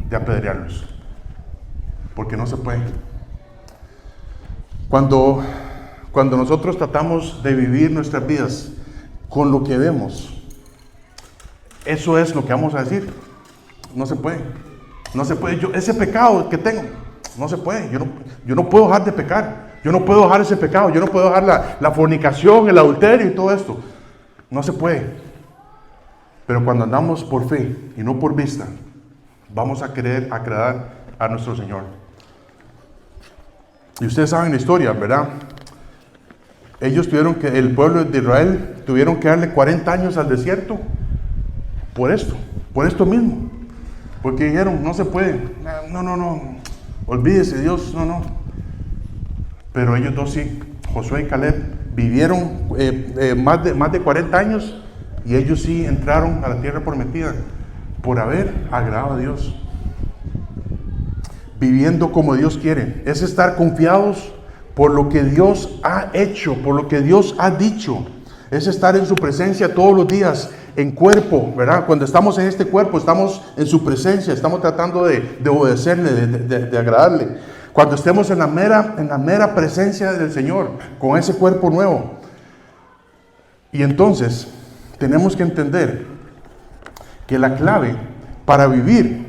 A: de apedrearlos, porque no se puede. Cuando nosotros tratamos de vivir nuestras vidas con lo que vemos, eso es lo que vamos a decir: no se puede. Ese pecado que tengo, no se puede. Yo no puedo dejar de pecar. Yo no puedo dejar ese pecado. Yo no puedo dejar la fornicación, el adulterio y todo esto. No se puede. Pero cuando andamos por fe y no por vista, vamos a querer agradar a nuestro Señor. Y ustedes saben la historia, ¿verdad? El pueblo de Israel tuvieron que darle 40 años al desierto por esto mismo, porque dijeron: no se puede, no, olvídese Dios, no. Pero ellos dos sí, Josué y Caleb, vivieron más de 40 años, y ellos sí entraron a la tierra prometida por haber agradado a Dios. Viviendo como Dios quiere, es estar confiados por lo que Dios ha hecho, por lo que Dios ha dicho. Es estar en su presencia todos los días, en cuerpo, ¿verdad? Cuando estamos en este cuerpo, estamos en su presencia, estamos tratando de obedecerle, de agradarle. Cuando estemos en la mera presencia del Señor, con ese cuerpo nuevo. Y entonces, tenemos que entender que la clave para vivir,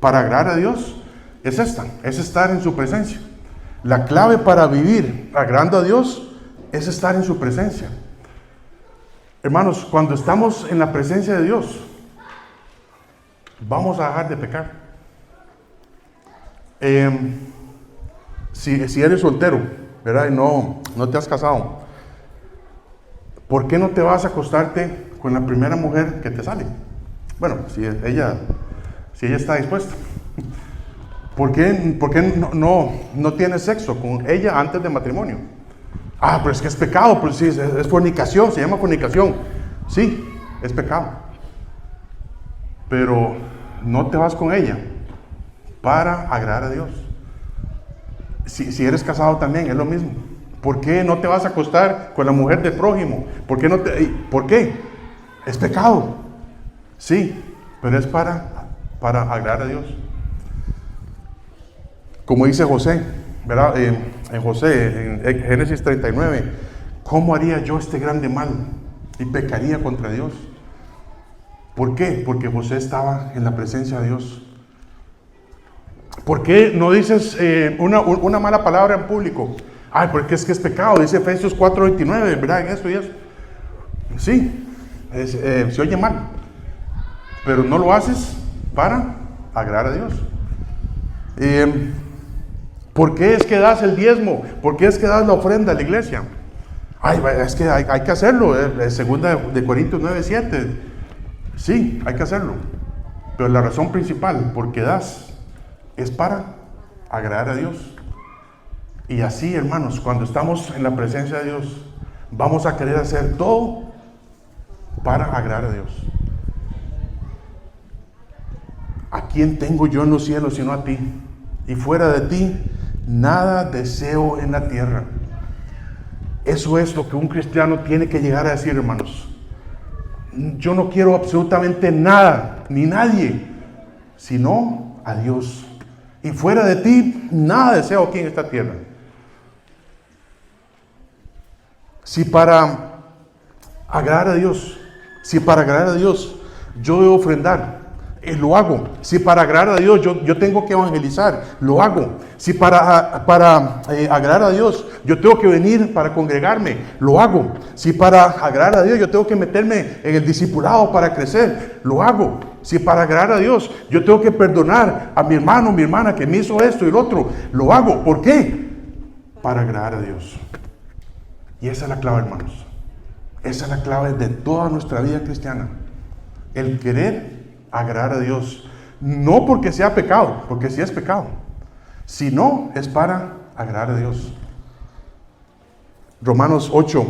A: para agradar a Dios, es esta, es estar en su presencia. La clave para vivir agradando a Dios es estar en su presencia. Hermanos, cuando estamos en la presencia de Dios, vamos a dejar de pecar. Si eres soltero, ¿verdad? Y no te has casado, ¿por qué no te vas a acostarte con la primera mujer que te sale? Bueno, si ella está dispuesta. ¿Por qué no tienes sexo con ella antes del matrimonio? Ah, pero es que es pecado, pues sí, es fornicación, se llama fornicación. Sí, es pecado. Pero no te vas con ella para agradar a Dios. Si eres casado también, es lo mismo. ¿Por qué no te vas a acostar con la mujer del prójimo? ¿Por qué? Es pecado. Sí, pero es para agradar a Dios. Como dice José, ¿verdad? En José, en Génesis 39, ¿cómo haría yo este grande mal? Y pecaría contra Dios. ¿Por qué? Porque José estaba en la presencia de Dios. ¿Por qué no dices una mala palabra en público? Ay, porque es que es pecado, dice Efesios 4:29, ¿verdad? En eso y eso. Sí, se oye mal, pero no lo haces para agradar a Dios. ¿Por qué es que das el diezmo? ¿Por qué es que das la ofrenda a la iglesia? Ay, es que hay que hacerlo, segunda de Corintios 9:7. Sí, hay que hacerlo. Pero la razón principal por qué das es para agradar a Dios. Y así, hermanos, cuando estamos en la presencia de Dios, vamos a querer hacer todo para agradar a Dios. ¿A quién tengo yo en los cielos sino a ti? Y fuera de ti, nada deseo en la tierra. Eso es lo que un cristiano tiene que llegar a decir, hermanos. Yo no quiero absolutamente nada, ni nadie, sino a Dios. Y fuera de ti, nada deseo aquí en esta tierra. Si para agradar a Dios yo debo ofrendar, lo hago. Si para agradar a Dios yo tengo que evangelizar, lo hago. Si para agradar a Dios yo tengo que venir para congregarme, lo hago. Si para agradar a Dios yo tengo que meterme en el discipulado para crecer, lo hago. Si para agradar a Dios yo tengo que perdonar a mi hermano, mi hermana que me hizo esto y lo otro, lo hago. ¿Por qué? Para agradar a Dios. Y esa es la clave, hermanos. Esa es la clave de toda nuestra vida cristiana. El querer agradar a Dios. No porque sea pecado, porque sí es pecado, sino es para agradar a Dios. Romanos 8,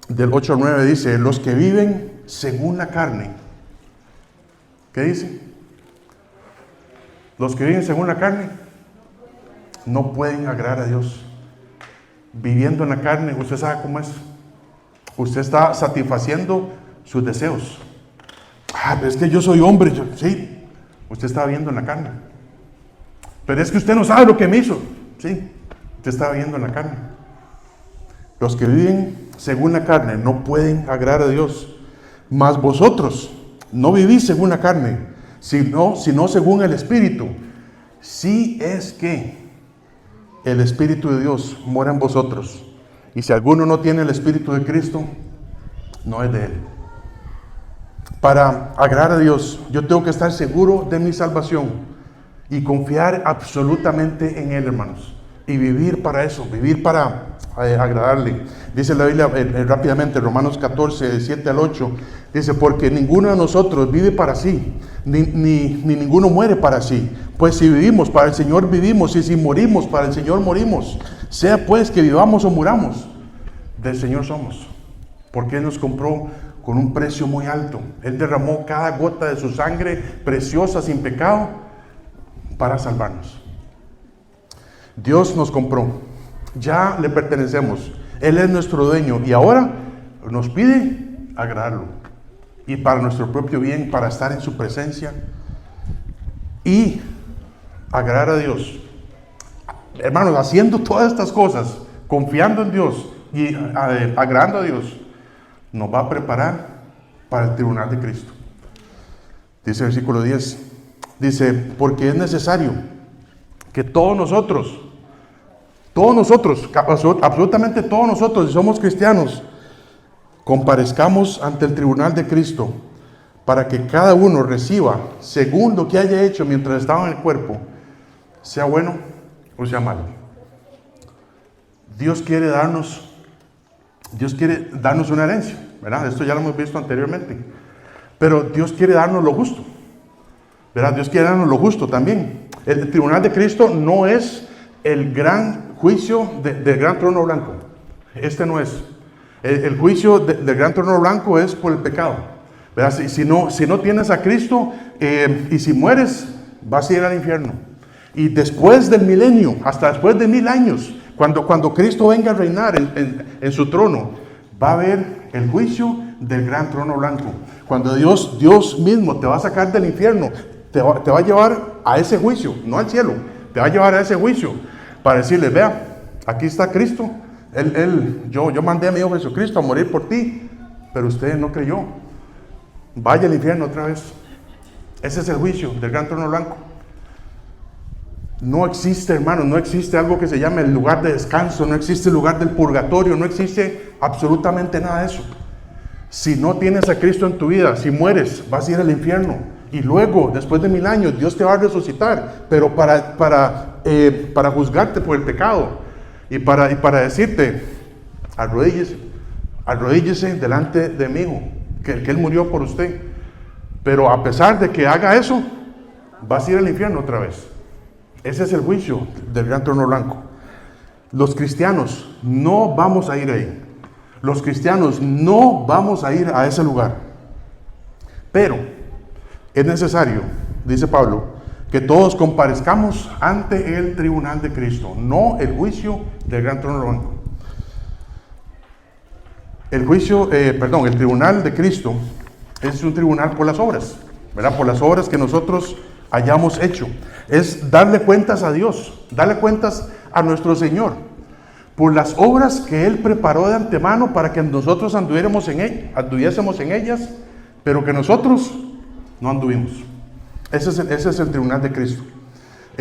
A: del 8 al 9 dice, los que viven según la carne. ¿Qué dice? Los que viven según la carne no pueden agradar a Dios. Viviendo en la carne, usted sabe cómo es. Usted está satisfaciendo sus deseos. Ah, pero es que yo soy hombre. Sí, usted está viviendo en la carne. Pero es que usted no sabe lo que me hizo. Sí, usted está viviendo en la carne. Los que viven según la carne no pueden agradar a Dios. Mas vosotros no vivís según la carne, sino según el Espíritu. Si es que el Espíritu de Dios mora en vosotros. Y si alguno no tiene el Espíritu de Cristo, no es de Él. Para agradar a Dios, yo tengo que estar seguro de mi salvación y confiar absolutamente en Él, hermanos. Y vivir para eso, vivir para agradarle. Dice la Biblia rápidamente, Romanos 14, del 7 al 8, dice, porque ninguno de nosotros vive para sí, ni ninguno muere para sí. Pues si vivimos, para el Señor vivimos, y si morimos, para el Señor morimos. Sea pues que vivamos o muramos, del Señor somos. Porque Él nos compró con un precio muy alto. Él derramó cada gota de su sangre preciosa, sin pecado, para salvarnos. Dios nos compró. Ya le pertenecemos. Él es nuestro dueño y ahora nos pide agradarlo. y para nuestro propio bien, para estar en su presencia y agradar a Dios. Hermanos, haciendo todas estas cosas, confiando en Dios y agradando a Dios, nos va a preparar para el tribunal de Cristo. Dice el versículo 10, dice, porque es necesario que todos nosotros, absolutamente todos nosotros, si somos cristianos, comparezcamos ante el tribunal de Cristo, para que cada uno reciba, según lo que haya hecho mientras estaba en el cuerpo, sea bueno o sea malo. Dios quiere darnos una herencia, ¿verdad? Esto ya lo hemos visto anteriormente. Pero Dios quiere darnos lo justo, ¿verdad? Dios quiere darnos lo justo también. El tribunal de Cristo no es el gran juicio del gran trono blanco. Este no es. El juicio del gran trono blanco es por el pecado, ¿verdad? Si no tienes a Cristo y si mueres, vas a ir al infierno. Y después del milenio, hasta después de 1000 años, cuando Cristo venga a reinar en su trono, va a haber el juicio del gran trono blanco. Cuando Dios mismo te va a sacar del infierno, te va a llevar a ese juicio, no al cielo, te va a llevar a ese juicio para decirle, vea, aquí está Cristo, yo mandé a mi Hijo Jesucristo a morir por ti, pero usted no creyó. Vaya al infierno otra vez. Ese es el juicio del gran trono blanco. No existe, hermanos, no existe algo que se llame el lugar de descanso, no existe el lugar del purgatorio, no existe absolutamente nada de eso. Si no tienes a Cristo en tu vida, si mueres, vas a ir al infierno. Y luego, después de 1000 años, Dios te va a resucitar, pero para juzgarte por el pecado y para decirte, arrodíllese delante de mi Hijo, que Él murió por usted. Pero a pesar de que haga eso, vas a ir al infierno otra vez. Ese es el juicio del gran trono blanco. Los cristianos no vamos a ir ahí. Los cristianos no vamos a ir a ese lugar. Pero es necesario, dice Pablo, que todos comparezcamos ante el tribunal de Cristo, no el juicio del gran trono blanco. El tribunal de Cristo es un tribunal por las obras, ¿verdad? Por las obras que nosotros hayamos hecho. Es darle cuentas a Dios, darle cuentas a nuestro Señor por las obras que Él preparó de antemano para que nosotros anduviésemos en ellas, pero que nosotros no anduvimos. Ese es el tribunal de Cristo.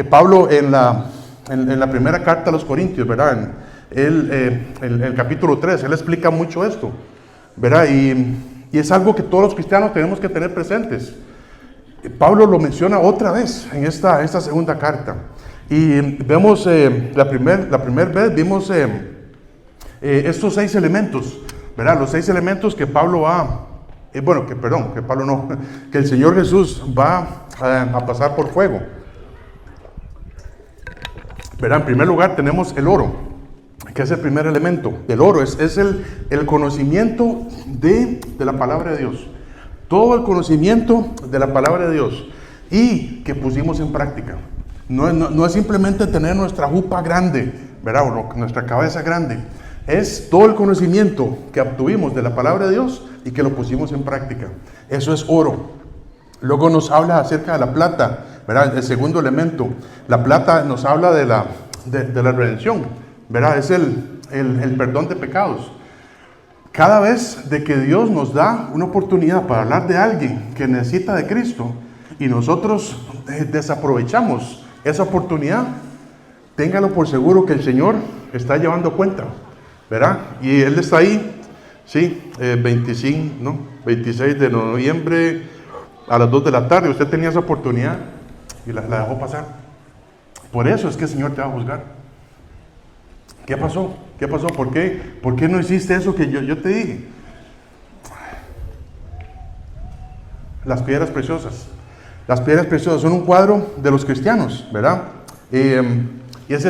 A: Pablo en la primera carta a los Corintios, ¿verdad? En el capítulo 3, él explica mucho esto, ¿verdad? Y es algo que todos los cristianos tenemos que tener presentes. Pablo lo menciona otra vez en esta segunda carta. Y vemos, la primera vez vimos estos 6 elementos, ¿verdad? Los 6 elementos que Pablo que el Señor Jesús va a pasar por fuego, ¿verdad? En primer lugar tenemos el oro, que es el primer elemento. El oro es el conocimiento de la palabra de Dios. Todo el conocimiento de la palabra de Dios y que pusimos en práctica. No es simplemente tener nuestra jupa grande, ¿verdad? O nuestra cabeza grande. Es todo el conocimiento que obtuvimos de la palabra de Dios y que lo pusimos en práctica. Eso es oro. Luego nos habla acerca de la plata, ¿verdad? El segundo elemento. La plata nos habla de la redención, ¿verdad? Es el perdón de pecados. Cada vez de que Dios nos da una oportunidad para hablar de alguien que necesita de Cristo y nosotros desaprovechamos esa oportunidad, téngalo por seguro que el Señor está llevando cuenta, ¿verdad? Y Él está ahí, sí, 26 de noviembre a las 2 de la tarde. Usted tenía esa oportunidad y la dejó pasar. Por eso es que el Señor te va a juzgar. ¿Qué pasó? ¿Qué pasó? ¿Por qué no hiciste eso que yo te dije? Las piedras preciosas. Las piedras preciosas son un cuadro de los cristianos, ¿verdad? Y es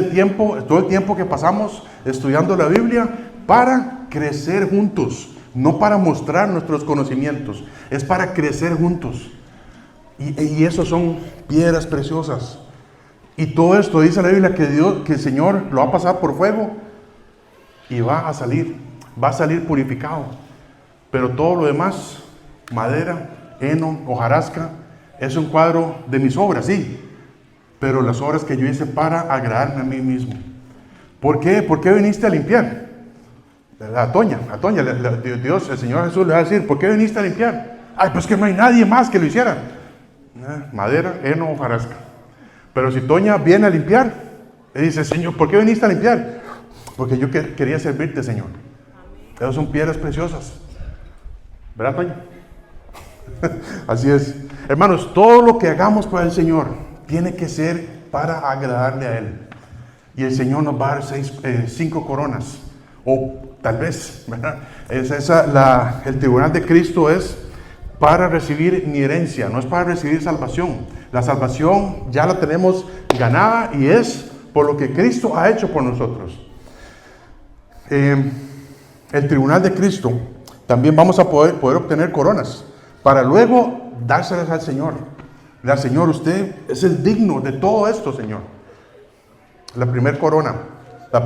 A: todo el tiempo que pasamos estudiando la Biblia para crecer juntos, no para mostrar nuestros conocimientos, es para crecer juntos. Y eso son piedras preciosas. Y todo esto dice la Biblia que el Señor lo va a pasar por fuego y va a salir purificado. Pero todo lo demás madera, heno, hojarasca. Es un cuadro de mis obras, sí, pero las obras que yo hice para agradarme a mí mismo. ¿Por qué? ¿Por qué viniste a limpiar? A Toña, Dios, el Señor Jesús le va a decir, ¿por qué viniste a limpiar? Ay, pues que no hay nadie más que lo hiciera. Madera, heno, hojarasca. Pero si Toña viene a limpiar, le dice, Señor, ¿por qué viniste a limpiar? Porque yo quería servirte, Señor. Esas son piedras preciosas. ¿Verdad, Toña? Así es. Hermanos, todo lo que hagamos para el Señor tiene que ser para agradarle a Él. Y el Señor nos va a dar 5 coronas. O tal vez, ¿verdad? El tribunal de Cristo es para recibir mi herencia, no es para recibir salvación. La salvación ya la tenemos ganada y es por lo que Cristo ha hecho por nosotros. El tribunal de Cristo también vamos a poder obtener coronas para luego dárselas al Señor. Al Señor, usted es el digno de todo esto, Señor. La primera corona,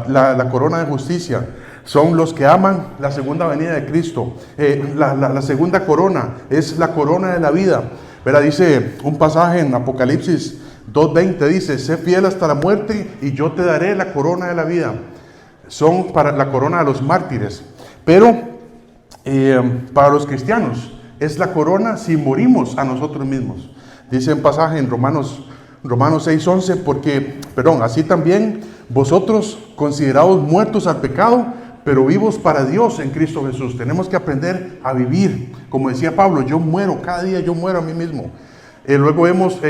A: la corona de justicia, son los que aman la segunda venida de Cristo. La segunda corona es la corona de la vida. ¿Verdad? Dice un pasaje en Apocalipsis 2:20, dice, sé fiel hasta la muerte y yo te daré la corona de la vida. Son para la corona de los mártires. Pero para los cristianos es la corona si morimos a nosotros mismos. Dice un pasaje en Romanos 6:11, así también vosotros considerados muertos al pecado, pero vivos para Dios en Cristo Jesús. Tenemos que aprender a vivir. Como decía Pablo, yo muero, cada día yo muero a mí mismo. Luego vemos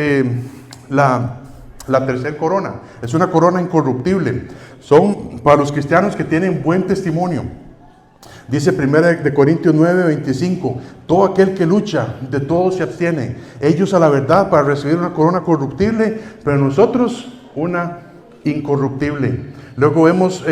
A: la tercera corona. Es una corona incorruptible. Son para los cristianos que tienen buen testimonio. Dice 1 Corintios 9:25, todo aquel que lucha, de todo se abstiene. Ellos a la verdad para recibir una corona corruptible, pero nosotros una incorruptible. Luego vemos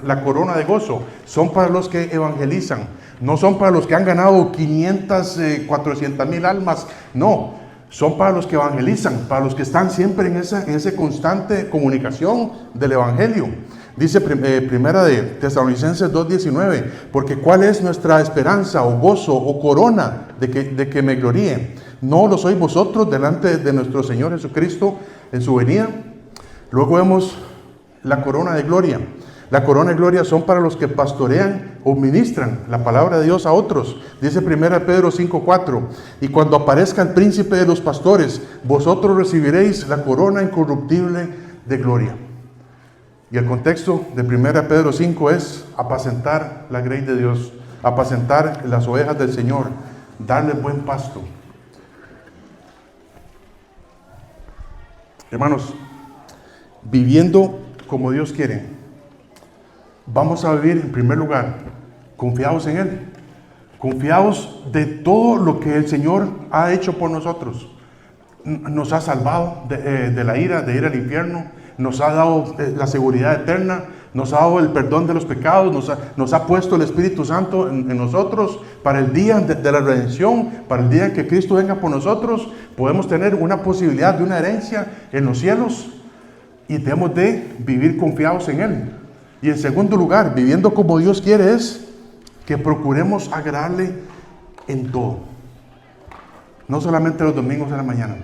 A: la corona de gozo. Son para los que evangelizan. No son para los que han ganado 500, 400,000 almas. No, son para los que evangelizan, para los que están siempre en esa constante comunicación del evangelio. Dice primera de Tesalonicenses 2:19, porque ¿cuál es nuestra esperanza o gozo o corona de que me gloríe? ¿No lo sois vosotros delante de nuestro Señor Jesucristo en su venida? Luego vemos la corona de gloria. La corona de gloria son para los que pastorean o ministran la palabra de Dios a otros. Dice 1 Pedro 5:4, y cuando aparezca el príncipe de los pastores, vosotros recibiréis la corona incorruptible de gloria. Y el contexto de 1 Pedro 5 es apacentar la grey de Dios, apacentar las ovejas del Señor, darle buen pasto. Hermanos, viviendo como Dios quiere, vamos a vivir en primer lugar confiados en Él, confiados de todo lo que el Señor ha hecho por nosotros. Nos ha salvado de la ira, de ir al infierno, nos ha dado la seguridad eterna, nos ha dado el perdón de los pecados, nos ha puesto el Espíritu Santo en nosotros para el día de la redención, para el día en que Cristo venga por nosotros. Podemos tener una posibilidad de una herencia en los cielos y debemos de vivir confiados en Él. Y en segundo lugar, viviendo como Dios quiere es que procuremos agradarle en todo. No solamente los domingos en la mañana.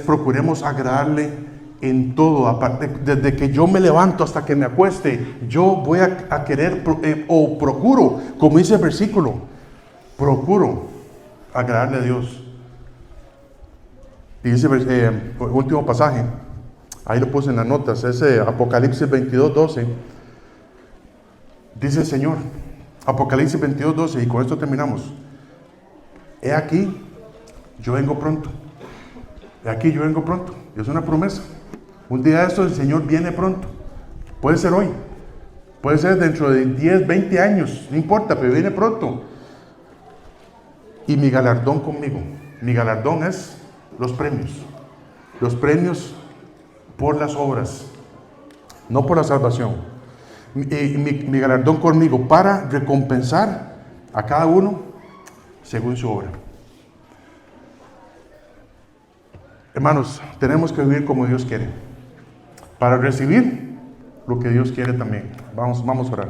A: Procuremos agradarle en todo. Aparte, desde que yo me levanto hasta que me acueste, yo voy a querer, o procuro, como dice el versículo, procuro agradarle a Dios. Y dice el último pasaje, ahí lo puse en las notas, es Apocalipsis 22:12. Dice el Señor, Apocalipsis 22:12, y con esto terminamos. He aquí, yo vengo pronto. He aquí, yo vengo pronto. Es una promesa. Un día de esto el Señor viene pronto. Puede ser hoy, puede ser dentro de 10, 20 años, no importa, pero viene pronto. Y mi galardón conmigo. Mi galardón es los premios. Los premios por las obras, no por la salvación. Mi galardón conmigo para recompensar a cada uno según su obra. Hermanos, tenemos que vivir como Dios quiere, para recibir lo que Dios quiere también. Vamos a orar.